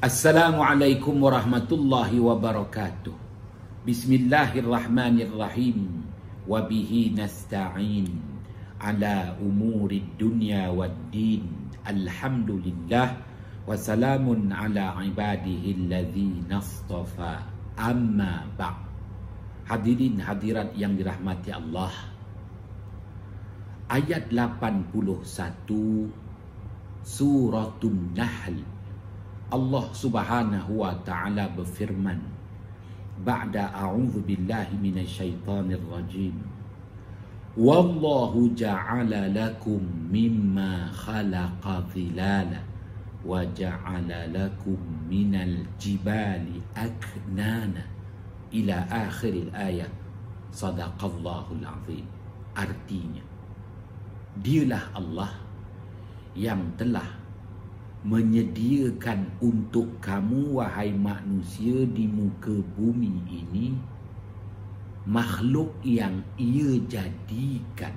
Assalamualaikum warahmatullahi wabarakatuh. Bismillahirrahmanirrahim. Wabihi nasta'in ala umurid dunya waddin. Alhamdulillah. Wassalamun ala ibadihi alladhina astafa. Amma ba'. Hadirin hadirat yang dirahmati Allah. Ayat 81 Suratun Nahl. Allah Subhanahu wa taala berfirman, ba'da a'udzu billahi minasyaitonir rajim. Wallahu ja'ala lakum mimma khalaqa dhilala wa ja'ala lakum minal jibali aknana ila akhiril ayat. Sadaqallahul azim. Artinya, dialah Allah yang telah menyediakan untuk kamu, wahai manusia, di muka bumi ini makhluk yang ia jadikan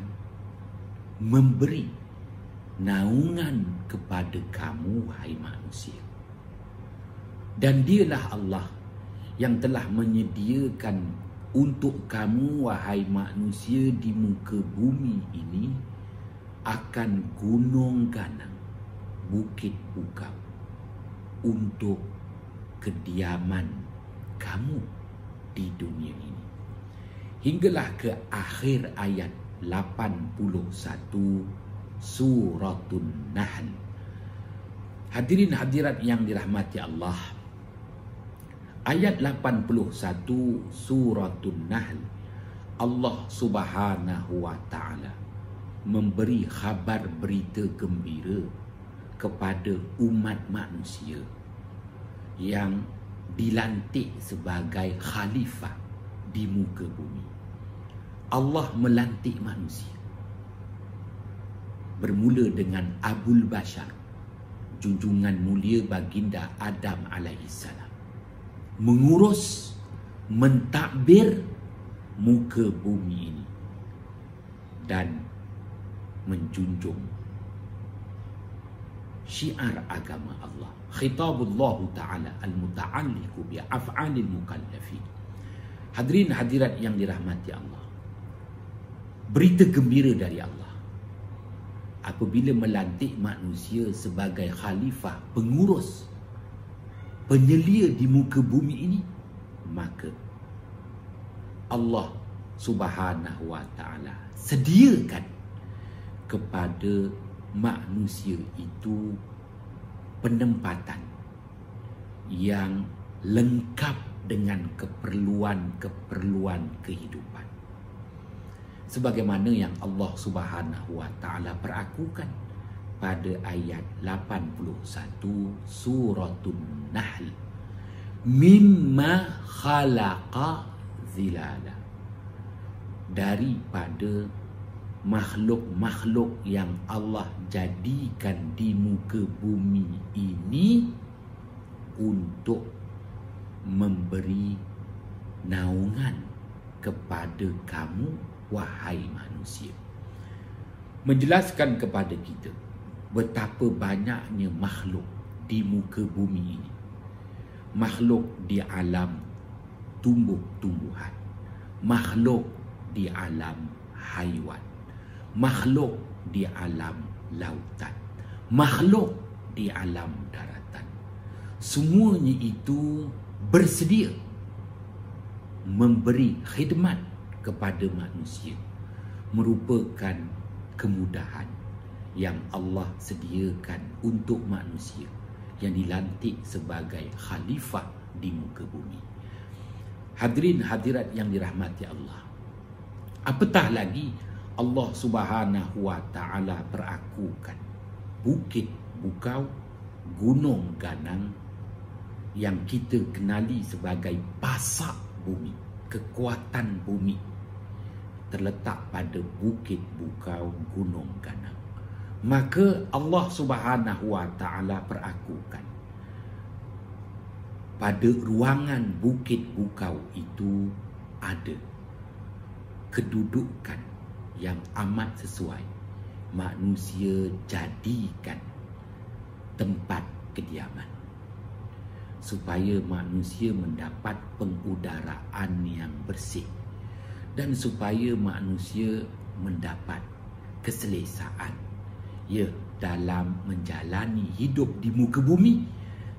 memberi naungan kepada kamu, wahai manusia. Dan dialah Allah yang telah menyediakan untuk kamu, wahai manusia, di muka bumi ini akan gunung ganang, bukit bukau, untuk kediaman kamu di dunia ini. Hinggalah ke akhir ayat 81 Suratun Nahl. Hadirin hadirat yang dirahmati Allah, ayat 81 Suratun Nahl, Allah Subhanahu wa taala memberi khabar berita gembira kepada umat manusia yang dilantik sebagai khalifah di muka bumi. Allah melantik manusia bermula dengan Abul Bashar, junjungan mulia baginda Adam alaihissalam, mengurus, mentadbir muka bumi ini dan menjunjung syiar agama Allah. Khitabullah ta'ala al-muta'alliqu bi'af'alil mukallafin. Hadirin hadirat yang dirahmati Allah, berita gembira dari Allah apabila melantik manusia sebagai khalifah, pengurus, penyelia di muka bumi ini, maka Allah Subhanahu wa ta'ala sediakan kepada manusia itu penempatan yang lengkap dengan keperluan-keperluan kehidupan, sebagaimana yang Allah Subhanahu wa taala perakukan pada ayat 81 Suratun Nahl. Mimma khalaqa zilala, daripada makhluk-makhluk yang Allah jadikan di muka bumi ini untuk memberi naungan kepada kamu, wahai manusia. Menjelaskan kepada kita betapa banyaknya makhluk di muka bumi ini. Makhluk di alam tumbuh-tumbuhan, makhluk di alam haiwan, makhluk di alam lautan, makhluk di alam daratan. Semuanya itu bersedia memberi khidmat kepada manusia, merupakan kemudahan yang Allah sediakan untuk manusia yang dilantik sebagai khalifah di muka bumi. Hadirin hadirat yang dirahmati Allah, apatah lagi Allah Subhanahu wa taala perakukan bukit bukau, gunung ganang yang kita kenali sebagai pasak bumi, kekuatan bumi terletak pada bukit bukau, gunung ganang. Maka Allah Subhanahu wa taala perakukan pada ruangan bukit bukau itu ada kedudukan yang amat sesuai manusia jadikan tempat kediaman. supaya manusia mendapat pengudaraan yang bersih dan supaya manusia mendapat keselesaan dalam menjalani hidup di muka bumi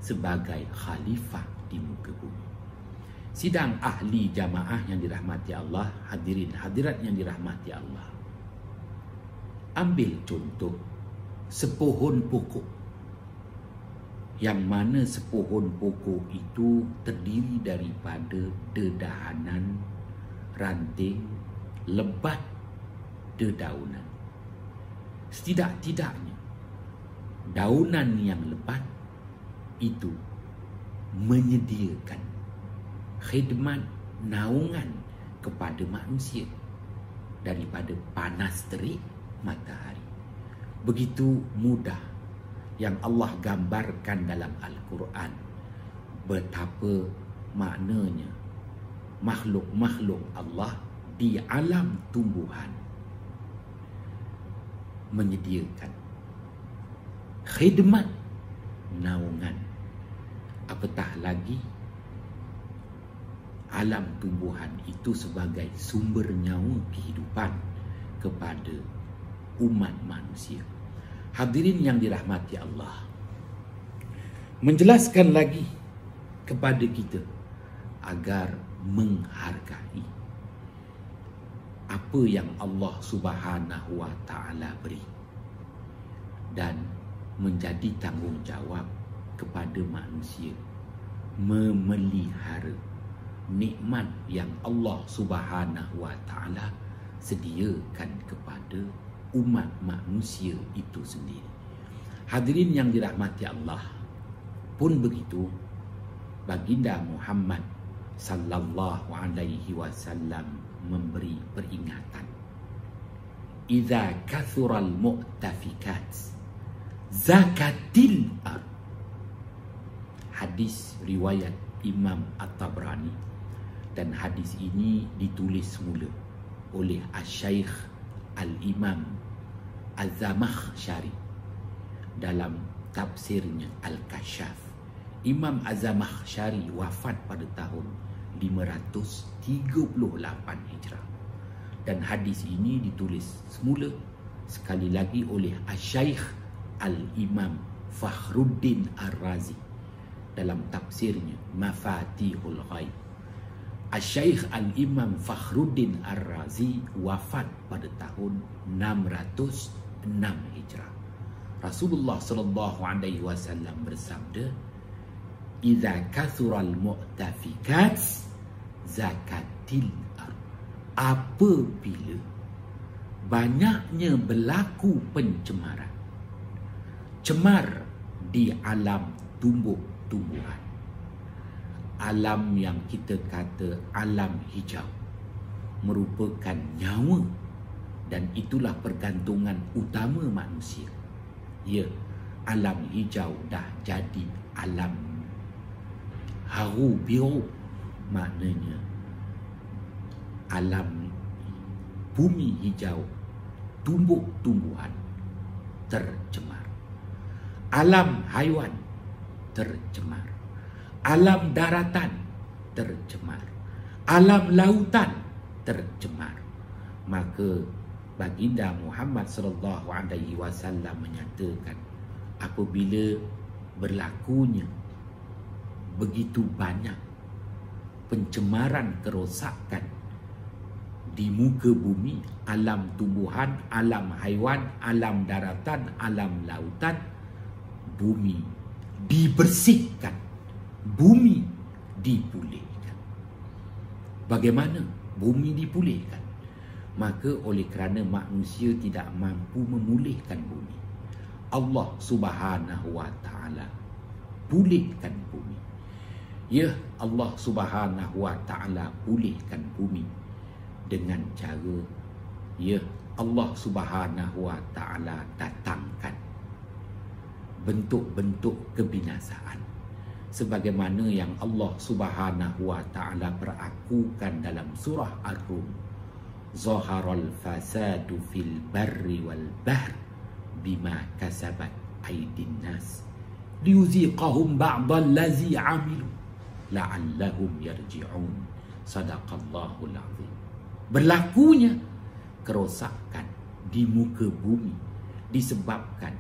sebagai khalifah di muka bumi. Sidang ahli jamaah yang dirahmati Allah, hadirin hadirat yang dirahmati Allah. Ambil contoh sepohon pokok, yang mana sepohon pokok itu terdiri daripada dedahanan, ranting, lebat, dedaunan. Setidak-tidaknya daunan yang lebat itu menyediakan khidmat naungan kepada manusia daripada panas terik matahari. Begitu mudah yang Allah gambarkan dalam Al-Quran betapa maknanya makhluk-makhluk Allah di alam tumbuhan menyediakan khidmat naungan, apatah lagi alam tumbuhan itu sebagai sumber nyawa kehidupan kepada umat manusia. Hadirin yang dirahmati Allah, menjelaskan lagi kepada kita agar menghargai apa yang Allah Subhanahu wa Ta'ala beri dan menjadi tanggungjawab kepada manusia memelihara nikmat yang Allah Subhanahu wa Ta'ala sediakan kepada umat manusia itu sendiri. Hadirin yang dirahmati Allah, pun begitu baginda Muhammad sallallahu alaihi wasallam memberi peringatan. Idza kathural mu'tafikat zakatil ard. Hadis riwayat Imam At-Tabrani, dan hadis ini ditulis semula oleh Asy-Syaikh Al-Imam Az-Zamakhsyari dalam tafsirnya Al-Kasyaf. Imam Az-Zamakhsyari wafat pada tahun 538 Hijrah, dan hadis ini ditulis semula sekali lagi oleh Asy-Syaikh Al-Imam Fakhruddin Ar-Razi dalam tafsirnya Mafatihul Ghaib. Asy-Syaikh Al-Imam Fakhruddin Ar-Razi wafat pada tahun 606 Hijrah. Rasulullah sallallahu alaihi wasallam bersabda, "Idza kathural mu'tafikat zakatil ard." Apabila banyaknya berlaku pencemaran, cemar di alam tumbuh-tumbuhan, alam yang kita kata alam hijau merupakan nyawa, dan itulah pergantungan utama manusia. Alam hijau dah jadi alam haru biru, maknanya alam bumi hijau, tumbuh-tumbuhan tercemar, alam haiwan tercemar, alam daratan tercemar, alam lautan tercemar. Maka baginda Muhammad sallallahu alaihi wasallam menyatakan, apabila berlakunya begitu banyak pencemaran, kerosakan di muka bumi, alam tumbuhan, alam haiwan, alam daratan, alam lautan, bumi dibersihkan, bumi dipulihkan. Bagaimana bumi dipulihkan? Maka oleh kerana manusia tidak mampu memulihkan bumi, Allah Subhanahu wa Ta'ala pulihkan bumi. Allah Subhanahu wa Ta'ala pulihkan bumi dengan cara Allah Subhanahu wa Ta'ala datangkan bentuk-bentuk kebinasaan, sebagaimana yang Allah Subhanahu wa Ta'ala perakukan dalam surah Ar-Rum, zaharal fasadu fil barri wal bahr bima kasabat aydin nas liyuziqahum ba'dal ladzi 'amilu la'allahum yarji'un. Sadaqallahul azim. Berlakunya kerosakan di muka bumi disebabkan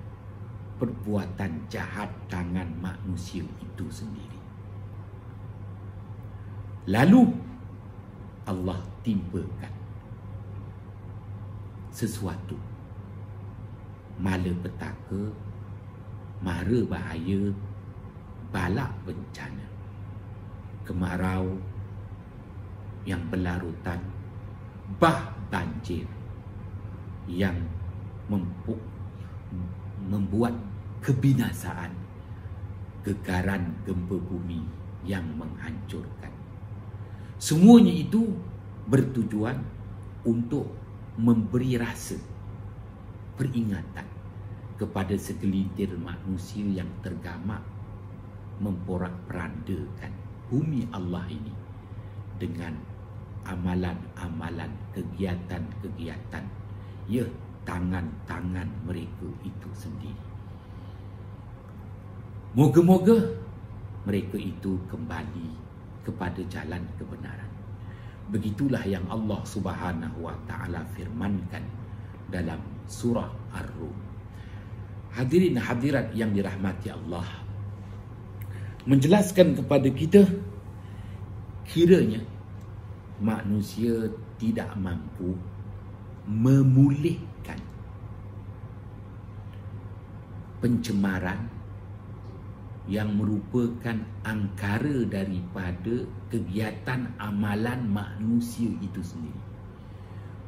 perbuatan jahat tangan manusia itu sendiri. Lalu Allah timpakan sesuatu, malapetaka, mara bahaya, balak bencana, kemarau yang berlarutan, bah banjir yang membuat kebinasaan, gegaran gempa bumi yang menghancurkan. Semuanya itu bertujuan untuk memberi rasa peringatan kepada segelintir manusia yang tergamak memporak-perandakan bumi Allah ini dengan amalan-amalan, kegiatan-kegiatan, ya, tangan-tangan mereka itu sendiri. Moga-moga mereka itu kembali kepada jalan kebenaran. Begitulah yang Allah Subhanahu wa taala firmankan dalam surah Ar-Rum. Hadirin hadirat yang dirahmati Allah, menjelaskan kepada kita kiranya manusia tidak mampu memulihkan pencemaran yang merupakan angkara daripada kegiatan amalan manusia itu sendiri.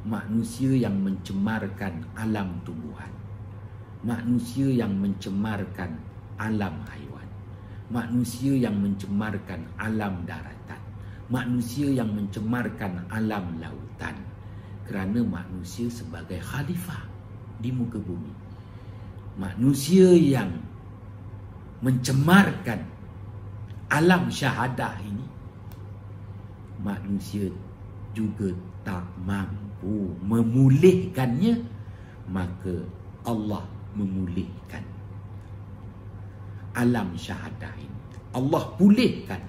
Manusia yang mencemarkan alam tumbuhan, manusia yang mencemarkan alam haiwan, manusia yang mencemarkan alam daratan, manusia yang mencemarkan alam lautan, kerana manusia sebagai khalifah di muka bumi. Manusia yang mencemarkan alam syahadah ini, manusia juga tak mampu memulihkannya, maka Allah memulihkan alam syahadah ini. Allah pulihkan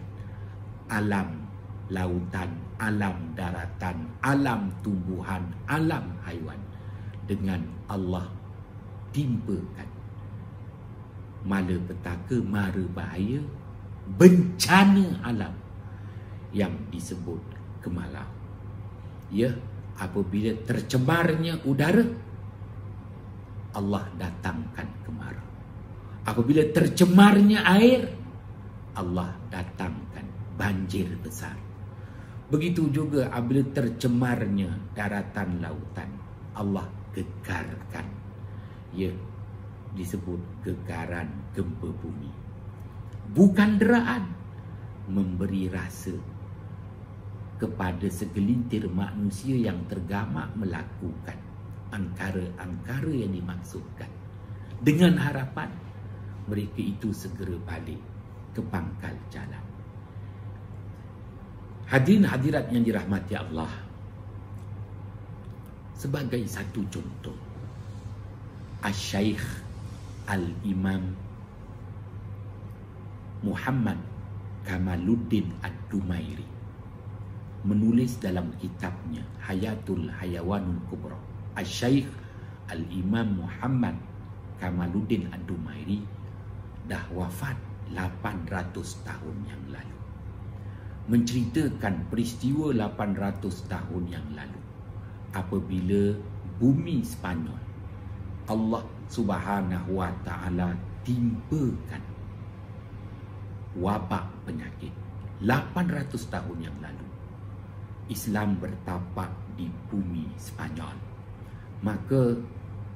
alam lautan, alam daratan, alam tumbuhan, alam haiwan, dengan Allah timpakan malapetaka, mara bahaya, bencana alam yang disebut kemarau. Ya, apabila tercemarnya udara, Allah datangkan kemarau. Apabila tercemarnya air, Allah datangkan banjir besar. Begitu juga apabila tercemarnya daratan lautan, Allah gegarkan. Ya, disebut gegaran gempa bumi. Bukan deraan, memberi rasa kepada segelintir manusia yang tergamak melakukan angkara-angkara yang dimaksudkan, dengan harapan mereka itu segera balik ke pangkal jalan. Hadirin hadirat yang dirahmati Allah, sebagai satu contoh, Asy-Syaikh Al-Imam Muhammad Kamaluddin Ad-Dumairi menulis dalam kitabnya Hayatul Hayawanul Kubra. Asy-Syaikh Al-Imam Muhammad Kamaluddin Ad-Dumairi dah wafat 800 tahun yang lalu, menceritakan peristiwa 800 tahun yang lalu apabila bumi Spanyol Allah Subhanahu wa taala timpakan wabak penyakit. 800 tahun yang lalu Islam bertapak di bumi Spanyol, maka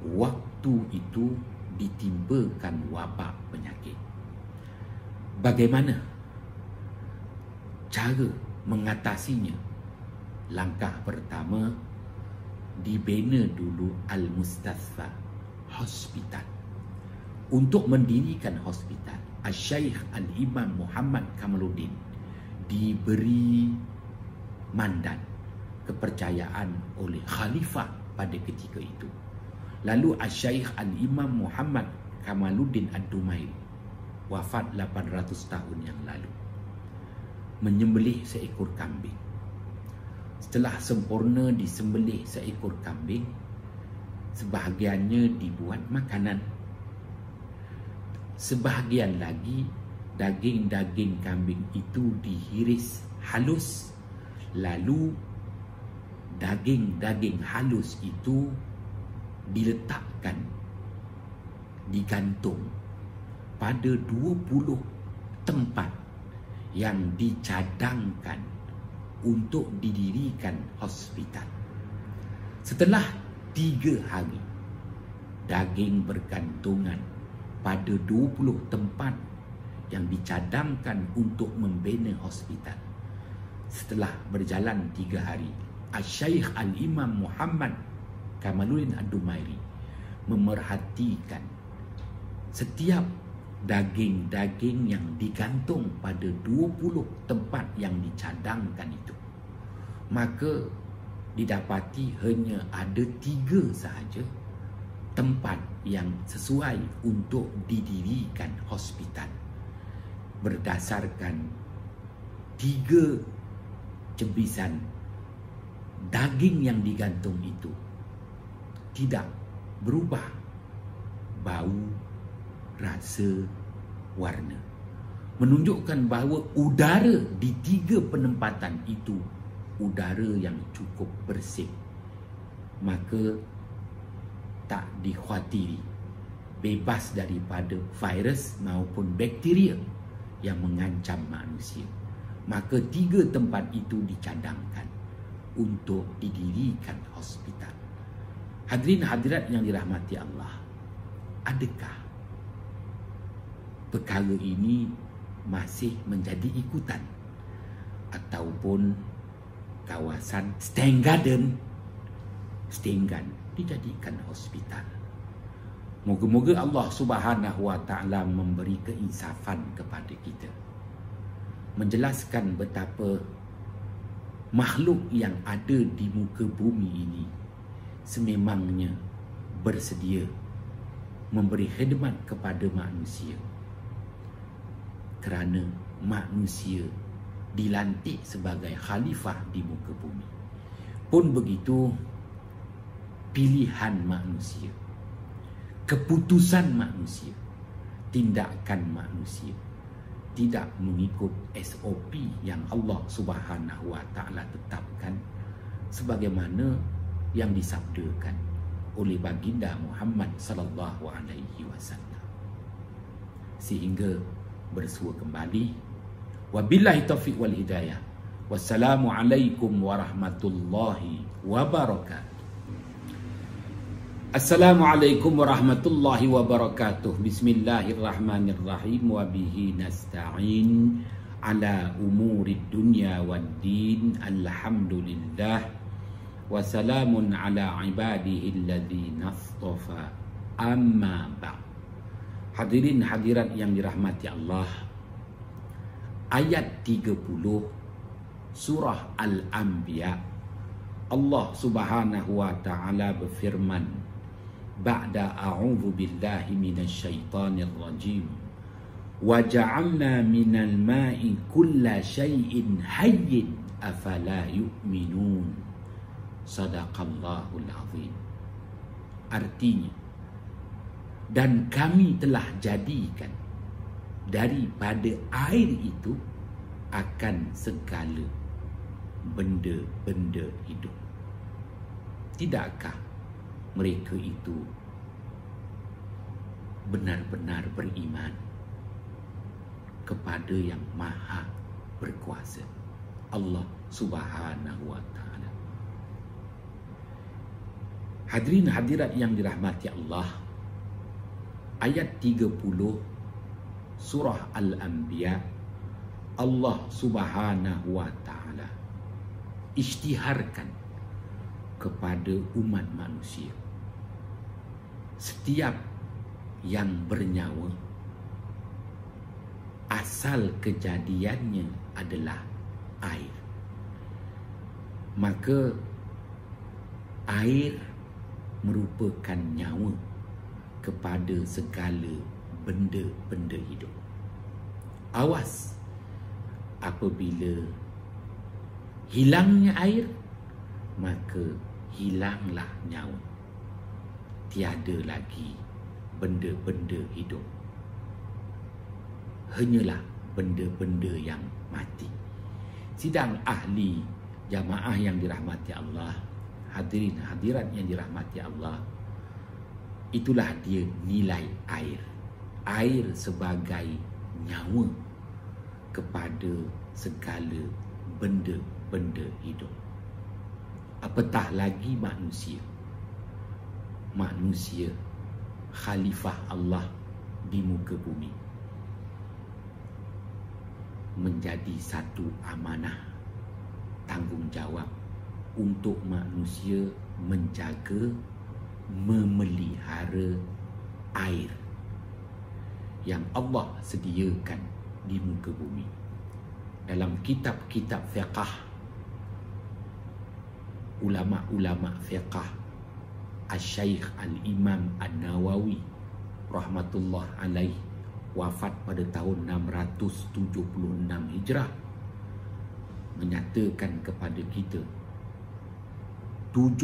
waktu itu ditimpakan wabak penyakit. Bagaimana cara mengatasinya? Langkah pertama, dibina dulu Al-Mustasyfa, hospital. Untuk mendirikan hospital, Asy-Syaikh Al-Imam Muhammad Kamaluddin diberi mandat, kepercayaan oleh khalifah pada ketika itu. Lalu Asy-Syaikh Al-Imam Muhammad Kamaluddin Ad-Dumairi wafat 800 tahun yang lalu, menyembelih seekor kambing. Setelah sempurna disembelih seekor kambing, sebahagiannya dibuat makanan. Sebahagian lagi daging-daging kambing itu dihiris halus, lalu daging-daging halus itu diletakkan, digantung pada 20 tempat yang dicadangkan untuk didirikan hospital. Setelah 3 hari, daging bergantungan pada 20 tempat yang dicadangkan untuk membina hospital. Setelah berjalan 3 hari, Al-Syaikh Al-Imam Muhammad Kamaluddin Ad-Dumairi memerhatikan setiap daging-daging yang digantung pada 20 tempat yang dicadangkan itu. Maka didapati hanya ada 3 sahaja tempat yang sesuai untuk didirikan hospital. Berdasarkan 3 cebisan daging yang digantung itu tidak berubah bau, rasa, warna, menunjukkan bahawa udara di 3 penempatan itu udara yang cukup bersih. Maka tak dikhawatiri bebas daripada virus maupun bakteria yang mengancam manusia. Maka 3 tempat itu dicadangkan untuk didirikan hospital. Hadirin hadirat yang dirahmati Allah, adakah perkara ini masih menjadi ikutan ataupun kawasan Steengaden dijadikan hospital? Moga-moga Allah Subhanahu wa taala memberi keinsafan kepada kita, menjelaskan betapa makhluk yang ada di muka bumi ini sememangnya bersedia memberi khidmat kepada manusia, kerana manusia dilantik sebagai khalifah di muka bumi. Pun begitu, pilihan manusia, keputusan manusia, tindakan manusia tidak mengikut SOP yang Allah Subhanahu wa taala tetapkan, sebagaimana yang disabdakan oleh baginda Muhammad sallallahu alaihi wasallam. Sehingga bersua kembali, wabillahi taufiq wal hidayah. Wassalamualaikum warahmatullahi wabarakatuh. Assalamualaikum warahmatullahi wabarakatuh. Bismillahirrahmanirrahim. Wa bihi nasta'in ala umurid dunya wad din. Alhamdulillah. Wassalamun ala ibadihi alladhina astafa. Amma ba'd. Hadirin hadirat yang dirahmati Allah, ayat 30 surah Al-Anbiya, Allah Subhanahu wa taala berfirman, ba'da a'udzu billahi minasyaitonir rajim, wa ja'alna minal ma'i kulla syai'in hayyin afala yu'minun. Sadaqallahul azim. Artinya, dan kami telah jadikan daripada air itu akan segala benda-benda hidup. Tidakkah mereka itu benar-benar beriman kepada yang maha berkuasa, Allah Subhanahu wa ta'ala? Hadirin hadirat yang dirahmati Allah, ayat 30 surah Al-Anbiya, Allah Subhanahu wa taala isytiharkan kepada umat manusia, setiap yang bernyawa asal kejadiannya adalah air. Maka air merupakan nyawa kepada segala benda-benda hidup. awas apabila hilangnya air, maka hilanglah nyawa. Tiada lagi benda-benda hidup, hanyalah benda-benda yang mati. Sidang ahli jamaah yang dirahmati Allah, hadirin hadirat yang dirahmati Allah, itulah dia nilai air. Air sebagai nyawa kepada segala benda-benda hidup. Apatah lagi manusia. Manusia khalifah Allah di muka bumi, menjadi satu amanah tanggungjawab untuk manusia menjaga, memelihara air yang Allah sediakan di muka bumi. Dalam kitab-kitab fiqh, ulama-ulama fiqh, Al-Syaikh Al-Imam An-Nawawi rahmatullah alaih, wafat pada tahun 676 Hijrah, menyatakan kepada kita 7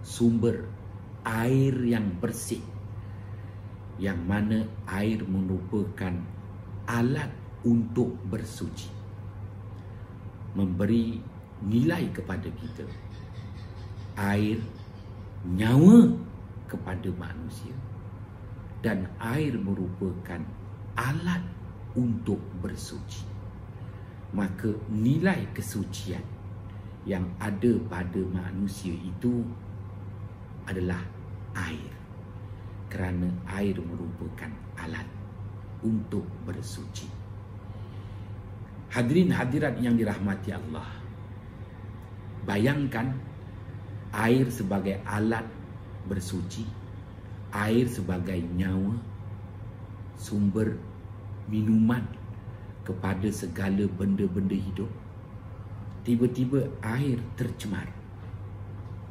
sumber air yang bersih, yang mana air merupakan alat untuk bersuci, memberi nilai kepada kita. Air nyawa kepada manusia, dan air merupakan alat untuk bersuci. Maka nilai kesucian yang ada pada manusia itu adalah air, kerana air merupakan alat untuk bersuci. Hadirin hadirat yang dirahmati Allah, bayangkan air sebagai alat bersuci, air sebagai nyawa, sumber minuman kepada segala benda-benda hidup. Tiba-tiba air tercemar.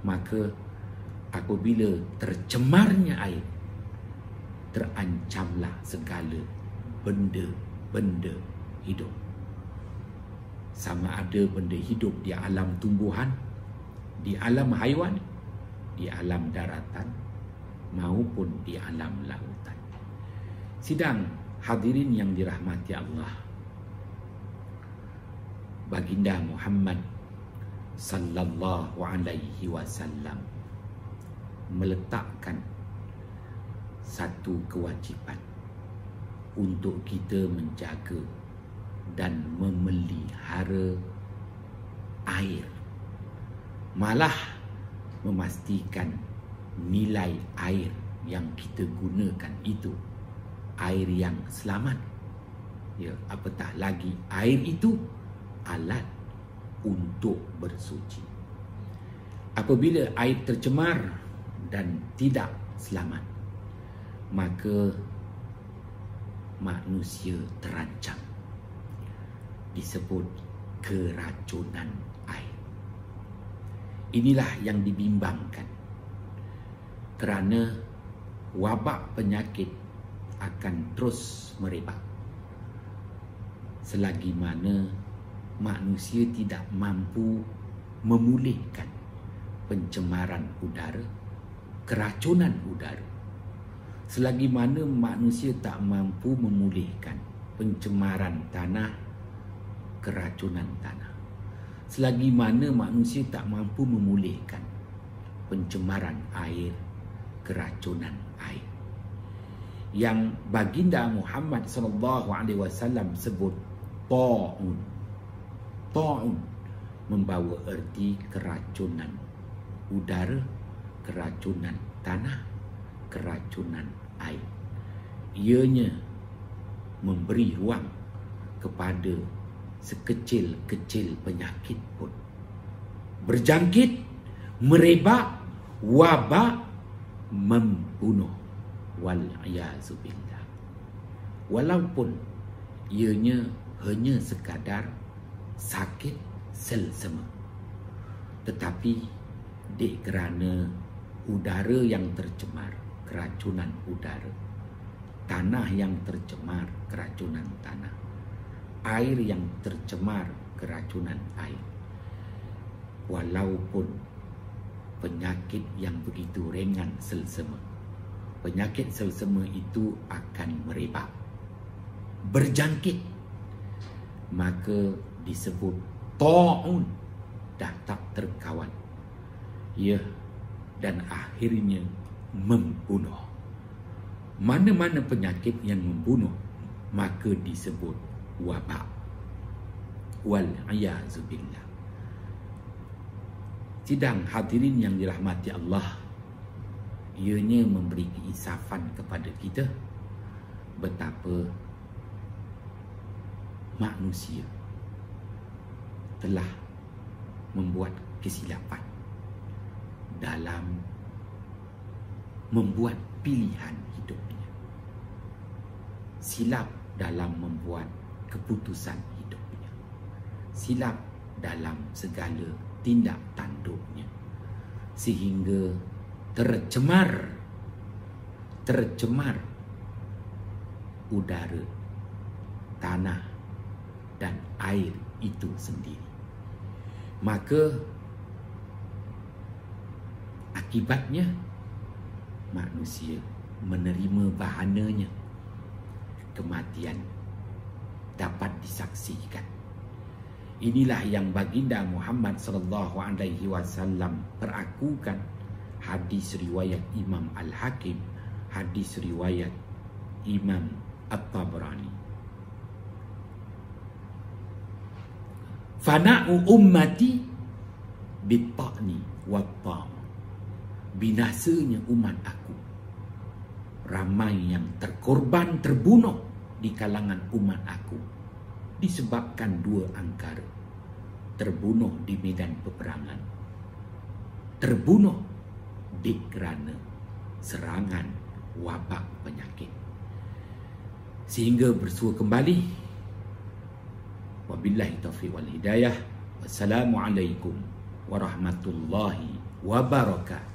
Maka apabila tercemarnya air, terancamlah segala benda-benda hidup. Sama ada benda hidup di alam tumbuhan, di alam haiwan, di alam daratan, maupun di alam lautan. Sidang hadirin yang dirahmati Allah, Baginda Muhammad sallallahu alaihi wasallam meletakkan satu kewajipan untuk kita menjaga dan memelihara air, malah memastikan nilai air yang kita gunakan itu air yang selamat. Ya, apatah lagi air itu alat untuk bersuci. Apabila air tercemar dan tidak selamat, maka manusia terancam. Disebut keracunan air. Inilah yang dibimbangkan, kerana wabak penyakit akan terus merebak selagi mana manusia tidak mampu memulihkan pencemaran udara, keracunan udara. Selagi mana manusia tak mampu memulihkan pencemaran tanah, keracunan tanah. Selagi mana manusia tak mampu memulihkan pencemaran air, keracunan air. Yang Baginda Muhammad sallallahu alaihi wasallam sebut ta'un. Ta'un membawa erti keracunan udara, keracunan tanah, keracunan air. Ianya memberi ruang kepada sekecil-kecil penyakit pun berjangkit, merebak, wabak, membunuh. Wal-iazubillah. Walaupun ianya hanya sekadar sakit selsema, tetapi dek kerana udara yang tercemar, keracunan udara, tanah yang tercemar, keracunan tanah, air yang tercemar keracunan air. Walaupun penyakit yang begitu ringan selsema, penyakit selsema itu akan merebak, berjangkit, maka disebut ta'un, dah tak terkawal. Ya, dan akhirnya membunuh. Mana-mana penyakit yang membunuh, maka disebut wabak. Wal-iyazubillah. Sidang hadirin yang dirahmati Allah, ianya memberi keinsafan kepada kita betapa manusia telah membuat kesilapan dalam membuat pilihan hidupnya, silap dalam membuat keputusan hidupnya, silap dalam segala tindak tanduknya, sehingga tercemar udara, tanah dan air itu sendiri. Maka akibatnya manusia menerima bahananya, kematian dapat disaksikan. Inilah yang baginda Muhammad sallallahu alaihi wasallam perakukan. Hadis riwayat Imam Al-Hakim, hadis riwayat Imam At-Tabrani. Fana'u ummati bitta'ni wat-tam. Binasanya umat aku. Ramai yang terkorban, terbunuh di kalangan umat aku disebabkan dua angkara. Terbunuh di medan peperangan, terbunuh di kerana serangan wabak penyakit, sehingga bersua kembali. Wabillahi taufiq wal hidayah. Wassalamualaikum warahmatullahi wabarakatuh.